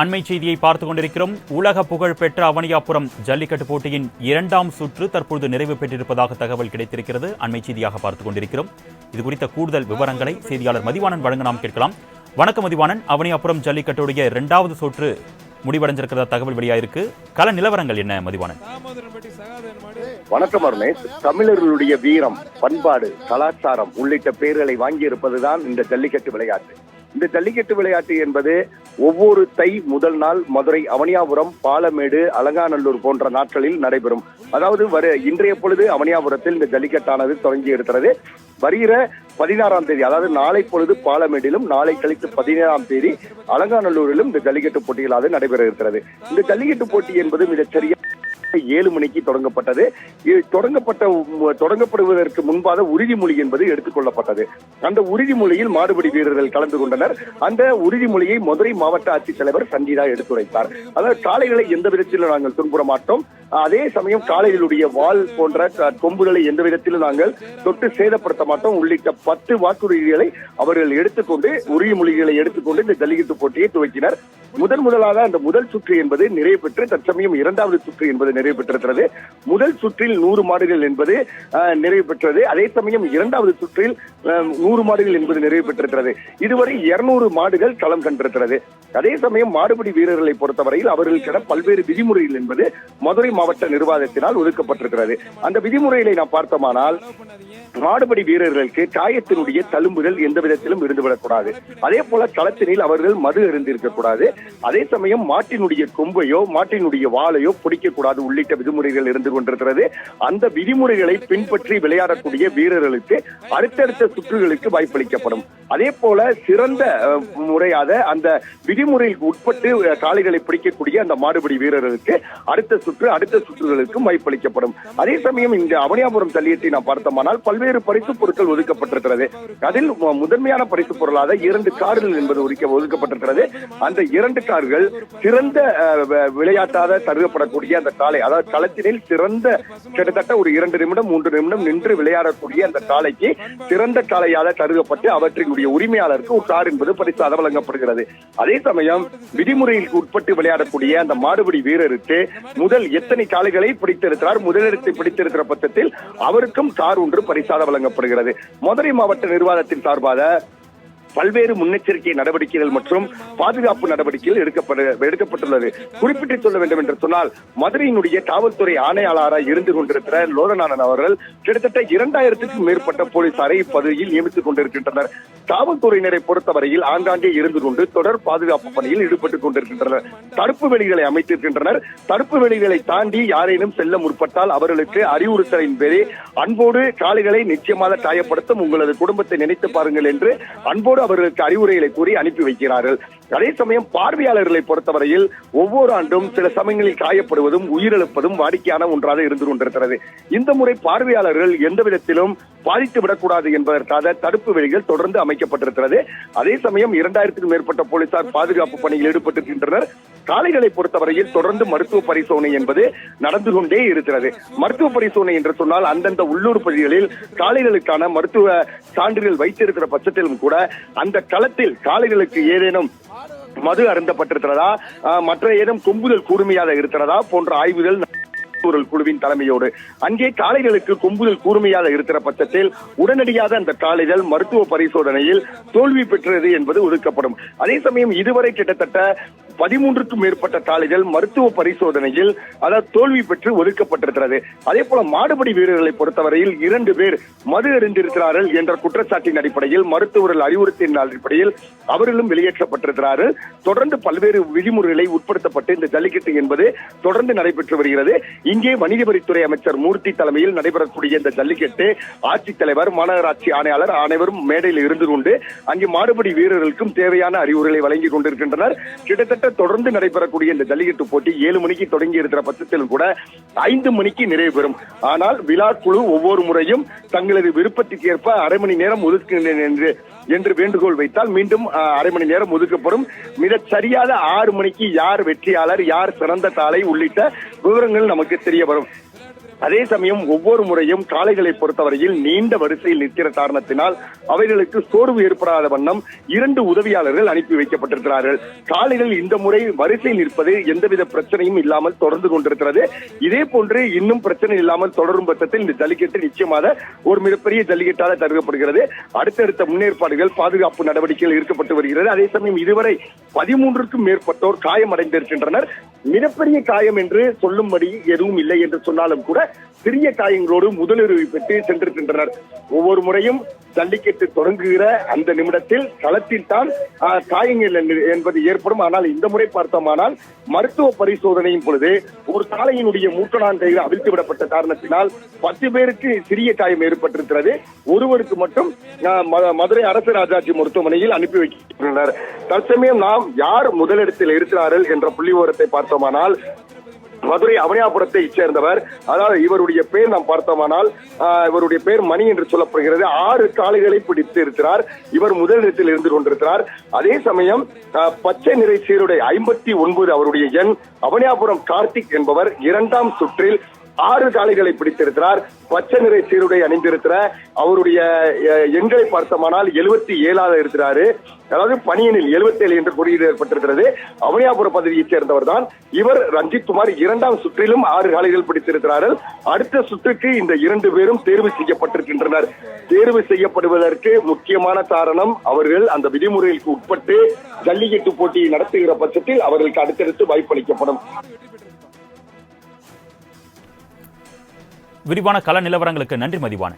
அண்மை செய்தியை பார்த்துக் கொண்டிருக்கிறோம். உலக புகழ்பெற்ற அவனியாபுரம் ஜல்லிக்கட்டு போட்டியின் 2ஆம் சுற்று தற்பொழுது நிறைவு பெற்றிருப்பதாக தகவல் கிடைத்திருக்கிறது. அண்மை செய்தியாக பார்த்துக் கொண்டிருக்கிறோம். இது குறித்த கூடுதல் விவரங்களை செய்தியாளர் மதிவாணன் வழங்க நாம் கேட்கலாம். வணக்கம் மதிவாணன். அவனியாபுரம் ஜல்லிக்கட்டுடைய 2வது சுற்று முடிவடைஞ்சிருக்கிறதா தகவல் வெளியாயிருக்கு. கள நிலவரங்கள் என்ன மதிவாணன்? வணக்கம் அருணேஷ். தமிழர்களுடைய வீரம், பண்பாடு, கலாச்சாரம் உள்ளிட்ட பெயர்களை வாங்கியிருப்பதுதான் இந்த ஜல்லிக்கட்டு விளையாட்டு. இந்த ஜல்லிக்கட்டு விளையாட்டு என்பது ஒவ்வொரு தை முதல் நாள் மதுரை, அவனியாபுரம், பாலமேடு, அலங்காநல்லூர் போன்ற நாட்களில் நடைபெறும். அதாவது இன்றைய பொழுது அவனியாபுரத்தில் இந்த ஜல்லிக்கட்டானது தொடங்கி இருக்கிறது. வருகிற 16ஆம் தேதி, அதாவது நாளை பொழுது பாலமேடிலும், நாளை கழித்து 17ஆம் தேதி அலங்காநல்லூரிலும் இந்த ஜல்லிக்கட்டு போட்டிகளாக நடைபெற இருக்கிறது. இந்த ஜல்லிக்கட்டு போட்டி என்பது மிகச்சரியா 7 மணிக்கு தொடங்கப்பட்டது. தொடங்கப்படுவதற்கு முன்பாக உறுதிமொழி என்பது எடுத்துக் கொள்ளப்பட்டது. அந்த உறுதிமொழியில் மாடுபிடி வீரர்கள் கலந்து கொண்டனர். அந்த உறுதிமொழியை மதுரை மாவட்ட ஆட்சித்தலைவர் சங்கீதா எடுத்துரைத்தார். அதாவது காளைகளை எந்த விதத்திலும் நாங்கள் துன்புற மாட்டோம், அதே சமயம் காளைகளுடைய வால் போன்ற கொம்புகளை எந்த விதத்திலும் நாங்கள் தொட்டு சேதப்படுத்த மாட்டோம் உள்ளிட்ட 10 வாக்குறுதிகளை அவர்கள் எடுத்துக்கொண்டு, உறுதிமொழிகளை எடுத்துக்கொண்டு இந்த ஜல்லிக்கட்டு போட்டியை துவக்கினர். முதலாக அந்த முதல் சுற்று என்பது நிறைவு பெற்று தற்சமயம் 2வது சுற்று என்பது நிறைவு பெற்றிருக்கிறது. முதல் சுற்றில் 100 மாடுகள் என்பது நிறைவு பெற்றது. அதே சமயம் 2வது சுற்றில் 100 மாடுகள் என்பது நிறைவு பெற்றிருக்கிறது. இதுவரை 200 மாடுகள் களம் கண்டிருக்கிறது. அதே சமயம் மாடுபிடி வீரர்களை பொறுத்தவரையில் அவர்களுக்கென பல்வேறு விதிமுறைகள் என்பது மதுரை மாவட்ட நிர்வாகத்தினால் ஒதுக்கப்பட்டிருக்கிறது. அந்த விதிமுறைகளை நாம் பார்த்தோமானால், மாடுபிடி வீரர்களுக்கு காயத்தினுடைய தழும்புகள் எந்த விதத்திலும் இருந்துவிடக்கூடாது. அதே போல களத்தினில் அவர்கள் மது அருந்திருக்க கூடாது. அதே சமயம் மாட்டினுடைய கொம்பையோ மாட்டினுடைய வாளையோ பிடிக்கக்கூடாது உள்ளிட்ட விதிமுறைகள் இருந்து கொண்டிருக்கிறது. அந்த விதிமுறைகளை பின்பற்றி விளையாடக்கூடிய வீரர்களுக்கு அடுத்தடுத்த சுற்றுகளுக்கு வாய்ப்பளிக்கப்படும். அதே போல சிறந்த முறையாக அந்த விதிமுறைக்கு உட்பட்டு காளைகளை பிடிக்கக்கூடிய அந்த மாடுபிடி வீரர்களுக்கு அடுத்த சுற்றுகளுக்கும் வாய்ப்பளிக்கப்படும். அதே சமயம் இந்த அவனியாபுரம் ஜல்லிக்கட்டை நாம் பார்த்தோமானால் பல்வேறு பரிசு பொருட்கள் ஒதுக்கப்பட்டிருக்கிறது. அதில் முதன்மையான பரிசு பொருளாக 2 கார்கள் என்பது ஒதுக்கப்பட்டிருக்கிறது. அந்த 2 கார்கள் சிறந்த விளையாட்டாக கருதப்படக்கூடிய அந்த காளை, அதாவது களத்தினில் சிறந்த கிட்டத்தட்ட ஒரு 2 நிமிடம் 3 நிமிடம் நின்று விளையாடக்கூடிய அந்த காளைக்கு சிறந்த காளையாக கருதப்பட்டு அவற்றினுடைய உரிமையாளருக்கு ஒரு கார் என்பது பரிசாக வழங்கப்படுகிறது. அதே சமயம் விதிமுறைகளுக்கு உட்பட்டு விளையாடக்கூடிய அந்த மாடுபிடி வீரருக்கு முதல் எத்தனை காளைகளை பிடித்திருக்கிறார், முதலிடத்தை பிடித்திருக்கிற பட்சத்தில் அவருக்கும் கார் ஒன்று பரிசாக வழங்கப்படுகிறது. மதுரை மாவட்ட நிர்வாகத்தின் சார்பாக பல்வேறு முன்னெச்சரிக்கை நடவடிக்கைகள் மற்றும் பாதுகாப்பு நடவடிக்கைகள் எடுக்கப்பட்டுள்ளது. குறிப்பிட்டு சொல்ல வேண்டும் என்று சொன்னால், மதுரையினுடைய காவல்துறை ஆணையாளராக இருந்து கொண்டிருக்கிற லோகநாதன் அவர்கள் கிட்டத்தட்ட 2000க்கும் மேற்பட்ட போலீசாரை இப்பகுதியில் நியமித்துக் கொண்டிருக்கின்றனர். காவல்துறையினரை பொறுத்தவரையில் ஆங்காங்கே இருந்து கொண்டு தொடர் பாதுகாப்பு பணியில் ஈடுபட்டுக் கொண்டிருக்கின்றனர். தடுப்பு வேலிகளை அமைத்திருக்கின்றனர். தடுப்பு வேலிகளை தாண்டி யாரேனும் செல்ல முற்பட்டால் அவர்களுக்கு அறிவுறுத்தலின் பேரே அன்போடு காளைகளை நிச்சயமாக காயப்படுத்தும், உங்களது குடும்பத்தை நினைத்து பாருங்கள் என்று அன்போடு அவர்களுக்கு அறிவுரைகளை கூறி அனுப்பி வைக்கிறார்கள். அதே சமயம் பார்வையாளர்களை பொறுத்தவரையில் ஒவ்வொரு ஆண்டும் சில சமயங்களில் காயப்படுவதும் உயிரிழப்பதும் வாடிக்கையான ஒன்றாக இருந்து கொண்டிருக்கிறது. இந்த முறை பார்வையாளர்கள் எந்த விதத்திலும் பாதித்து விடக்கூடாது என்பதற்காக தடுப்பு வேலிகள் தொடர்ந்து அமைக்கப்பட்டிருக்கிறது. அதே சமயம் 2000க்கும் மேற்பட்ட போலீசார் பாதுகாப்பு பணியில் ஈடுபட்டிருக்கின்றனர். காளைகளை பொறுத்தவரையில் தொடர்ந்து மருத்துவ பரிசோதனை என்பது நடந்து கொண்டே இருக்கிறது. மருத்துவ பரிசோதனை என்று சொன்னால் அந்தந்த உள்ளூர் பகுதிகளில் காளைகளுக்கான மருத்துவ சான்றிதழ் வைத்திருக்கிற பட்சத்திலும் கூட அந்த களத்தில் காளைகளுக்கு ஏதேனும் மது அருந்தப்பட்டிருக்கிறதா, மற்ற ஏதும் கொம்புதல் கூர்மையாக இருக்கிறதா போன்ற ஆய்வுகள் குழுவின் தலைமையோடு அங்கே காளைகளுக்கு கொம்புதல் கூர்மையாக இருக்கிற பட்சத்தில் உடனடியாக அந்த காளைகள் மருத்துவ பரிசோதனையில் தோல்வி பெற்றது என்பது ஒதுக்கப்படும். அதே சமயம் இதுவரை கிட்டத்தட்ட 13க்கும் மேற்பட்ட காளைகள் மருத்துவ பரிசோதனையில் அதாவது தோல்வி பெற்று ஒதுக்கப்பட்டிருக்கிறது. அதே போல மாடுபிடி வீரர்களை பொறுத்தவரையில் 2 பேர் மது அறிந்திருக்கிறார்கள் என்ற குற்றச்சாட்டின் அடிப்படையில் மருத்துவர்கள் அறிவுறுத்தின் அடிப்படையில் அவர்களும் வெளியேற்றப்பட்டிருக்கிறார்கள். தொடர்ந்து பல்வேறு விதிமுறைகளை உட்படுத்தப்பட்டு இந்த ஜல்லிக்கட்டு என்பது தொடர்ந்து நடைபெற்று வருகிறது. இங்கே வணிகவரித்துறை அமைச்சர் மூர்த்தி தலைமையில் நடைபெறக்கூடிய இந்த ஜல்லிக்கட்டு ஆட்சித்தலைவர், மாநகராட்சி ஆணையாளர் அனைவரும் மேடையில் இருந்து கொண்டு அங்கே மாடுபிடி வீரர்களுக்கும் தேவையான அறிவுரைகளை வழங்கி கொண்டிருக்கின்றனர். கிட்டத்தட்ட தொடர்ந்து நடைபெறக்கூடிய இந்த ஜல்லிக்கட்டு போட்டி 7 மணிக்கு தொடங்கி இருக்கிற பட்சத்திலும் கூட 5 மணிக்கு நிறைவு பெறும். ஆனால் விழா குழு ஒவ்வொரு முறையும் தங்களது விருப்பத்திற்கு ஏற்ப அரை மணி நேரம் ஒதுக்குகின்றேன் என்று வேண்டுகோள் வைத்தால் மீண்டும் அரை மணி நேரம் ஒதுக்கப்படும். மிக சரியாக 6 மணிக்கு யார் வெற்றியாளர், யார் சிறந்த காளை உள்ளிட்ட விவரங்கள் நமக்கு தெரிய வரும். அதே சமயம் ஒவ்வொரு முறையும் காளைகளை பொறுத்தவரையில் நீண்ட வரிசையில் நிற்கிற காரணத்தினால் அவைகளுக்கு சோர்வு ஏற்படாத வண்ணம் 2 உதவியாளர்கள் அனுப்பி வைக்கப்பட்டிருக்கிறார்கள். காளைகள் இந்த முறை வரிசையில் நிற்பது எந்தவித பிரச்சனையும் இல்லாமல் தொடர்ந்து கொண்டிருக்கிறது. இதே போன்று இன்னும் பிரச்சனை இல்லாமல் தொடரும் பட்சத்தில் இந்த ஜல்லிக்கட்டு நிச்சயமாக ஒரு மிகப்பெரிய ஜல்லிக்கட்டாக கருதப்படுகிறது. அடுத்தடுத்த முன்னேற்பாடுகள் பாதுகாப்பு நடவடிக்கைகள் எடுக்கப்பட்டு வருகிறது. அதே சமயம் இதுவரை 13க்கும் மேற்பட்டோர் காயமடைந்திருக்கின்றனர். மிகப்பெரிய காயம் என்று சொல்லும்படி எதுவும் இல்லை என்று சொன்னாலும் கூட சிறிய காயங்களோடு முதலுதவி பெற்று சென்றிருக்கின்றனர். ஒவ்வொரு முறையும் ஜல்லிக்கட்டு தொடங்குகிற அந்த நிமிடத்தில் களத்தில் தான் காயங்கள் என்பது ஏற்படும். ஆனால் இந்த முறை பார்த்தோமானால் மருத்துவ பரிசோதனையின் பொழுது ஒரு காளையினுடைய மூக்கணான் கையில் அவிழ்த்து விடப்பட்ட காரணத்தினால் 10 பேருக்கு சிறிய காயம் ஏற்பட்டிருக்கிறது. ஒருவருக்கு மட்டும் மதுரை அரசு ராஜாஜி மருத்துவமனையில் அனுப்பி வைக்கின்றனர். தற்சமயம் நாம் யார் முதலிடத்தில் இருக்கிறார்கள் என்ற புள்ளி விவரத்தை பார்த்தோமானால் மதுரை அவனியாபுரத்தை சேர்ந்தவர், அதாவது இவருடைய பெயர் நாம் பார்த்தோமானால் இவருடைய பெயர் மணி என்று சொல்லப்படுகிறது. 6 காளைகளை பிடித்து இருக்கிறார். இவர் முதலிடத்தில் இருந்து கொண்டிருக்கிறார். அதே சமயம் பச்சை நிறை சீருடை 59 அவருடைய எண். அவனியாபுரம் கார்த்திக் என்பவர் 2ஆம் சுற்றில் 6 காளைகளை பிடித்திருக்கிறார். பச்சை நிறை சீருடை அணிந்திருக்கிற அவருடைய எண்களை பார்த்தோமானால் 77ஆக இருக்கிறாரு. அதாவது பணியனில் 77 என்ற குறியீடு ஏற்பட்டிருக்கிறது. அவனியாபுரம் பகுதியைச் சேர்ந்தவர் தான் இவர். ரஞ்சித் குமார் 2ஆம் சுற்றிலும் 6 காளைகள் பிடித்திருக்கிறார்கள். அடுத்த சுற்றுக்கு இந்த 2 பேரும் தேர்வு செய்யப்பட்டிருக்கின்றனர். தேர்வு செய்யப்படுவதற்கு முக்கியமான காரணம் அவர்கள் அந்த விதிமுறைகளுக்கு உட்பட்டு ஜல்லிக்கட்டு போட்டியை நடத்துகிற பட்சத்தில் அவர்களுக்கு அடுத்தடுத்து வாய்ப்பளிக்கப்படும். விரிவான கள நிலவரங்களுக்கு நன்றி மதிவான.